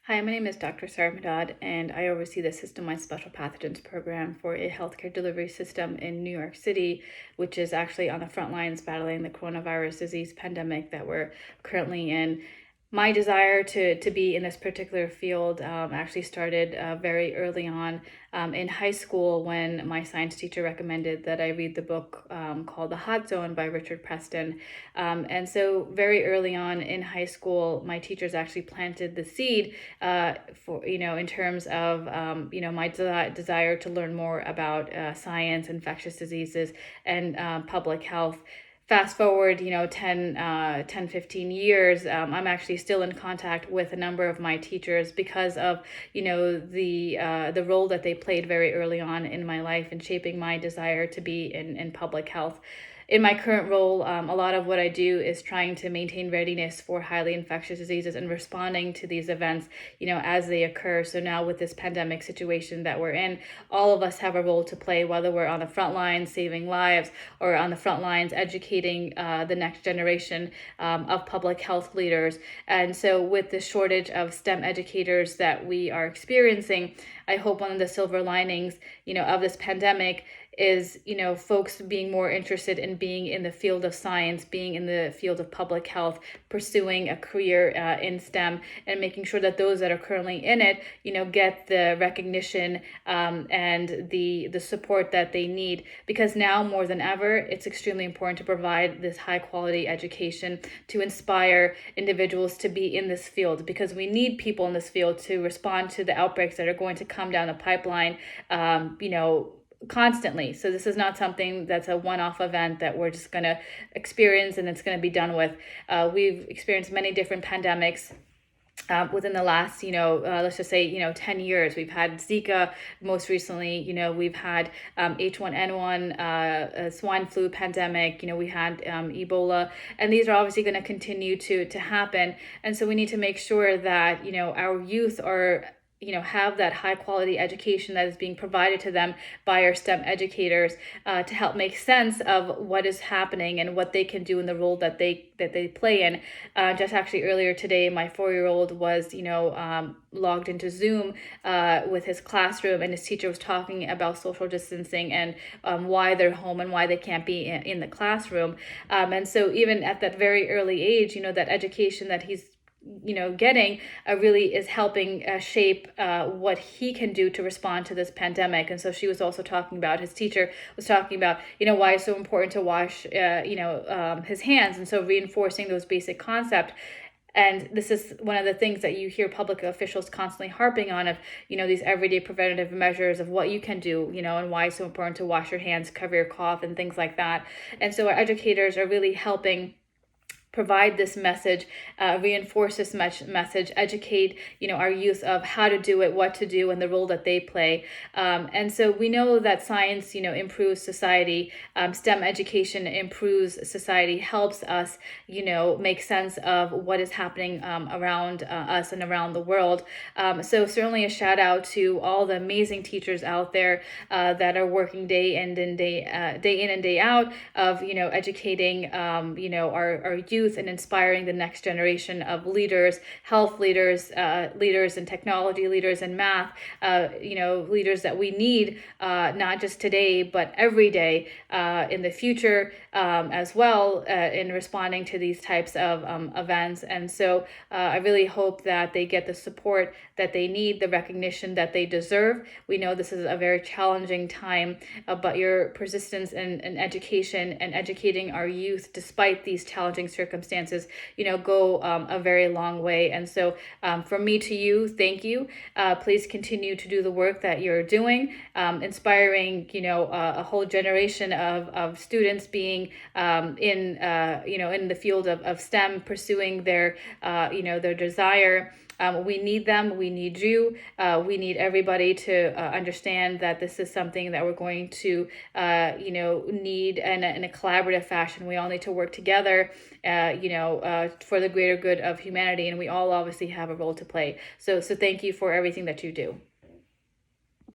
Hi, my name is Dr. Syra Madad, and I oversee the Systemized Special Pathogens program for a healthcare delivery system in New York City, which is actually on the front lines battling the coronavirus disease pandemic that we're currently in. My desire to be in this particular field actually started very early on in high school when my science teacher recommended that I read the book called The Hot Zone by Richard Preston. And so very early on in high school, my teachers actually planted the seed for, in terms of, my desire to learn more about science, infectious diseases, and public health. Fast forward, 15 years, I'm actually still in contact with a number of my teachers because of, the role that they played very early on in my life in shaping my desire to be in public health. In my current role, a lot of what I do is trying to maintain readiness for highly infectious diseases and responding to these events, as they occur. So now with this pandemic situation that we're in, all of us have a role to play, whether we're on the front lines saving lives or on the front lines educating the next generation of public health leaders. And so with the shortage of STEM educators that we are experiencing, I hope one of the silver linings, of this pandemic is, folks being more interested in being in the field of science, being in the field of public health, pursuing a career in STEM, and making sure that those that are currently in it, get the recognition and the support that they need. Because now more than ever, it's extremely important to provide this high quality education to inspire individuals to be in this field, because we need people in this field to respond to the outbreaks that are going to come down the pipeline, constantly. So this is not something that's a one-off event that we're just going to experience and it's going to be done with. We've experienced many different pandemics within the last, let's just say, 10 years. We've had Zika most recently, we've had H1N1, swine flu pandemic, we had Ebola, and these are obviously going to continue to happen. And so we need to make sure that, our youth are have that high quality education that is being provided to them by our STEM educators to help make sense of what is happening and what they can do in the role that they play in. Just actually earlier today, my 4-year-old was, logged into Zoom with his classroom, and his teacher was talking about social distancing and why they're home and why they can't be in the classroom. And so even at that very early age, that education that he's getting really is helping shape what he can do to respond to this pandemic. And so she was also talking about, his teacher was talking about, why it's so important to wash, his hands. And so reinforcing those basic concepts. And this is one of the things that you hear public officials constantly harping on of, these everyday preventative measures of what you can do, and why it's so important to wash your hands, cover your cough, and things like that. And so our educators are really helping provide this message, reinforce this message, educate, our youth of how to do it, what to do, and the role that they play. And so we know that science, improves society. STEM education improves society, helps us, make sense of what is happening around us and around the world. So certainly a shout out to all the amazing teachers out there that are working day in and day out of, educating, our youth and inspiring the next generation of leaders, health leaders, leaders in technology, leaders in math, leaders that we need not just today, but every day in the future as well in responding to these types of events. And so I really hope that they get the support that they need, the recognition that they deserve. We know this is a very challenging time, but your persistence in education and educating our youth despite these challenging circumstances, go a very long way. And so from me to you, thank you. Please continue to do the work that you're doing, inspiring, a whole generation of students being in the field of STEM, pursuing their, their desire. We need them. We need you. We need everybody to understand that this is something that we're going to, need in a collaborative fashion. We all need to work together, for the greater good of humanity, and we all obviously have a role to play. So thank you for everything that you do.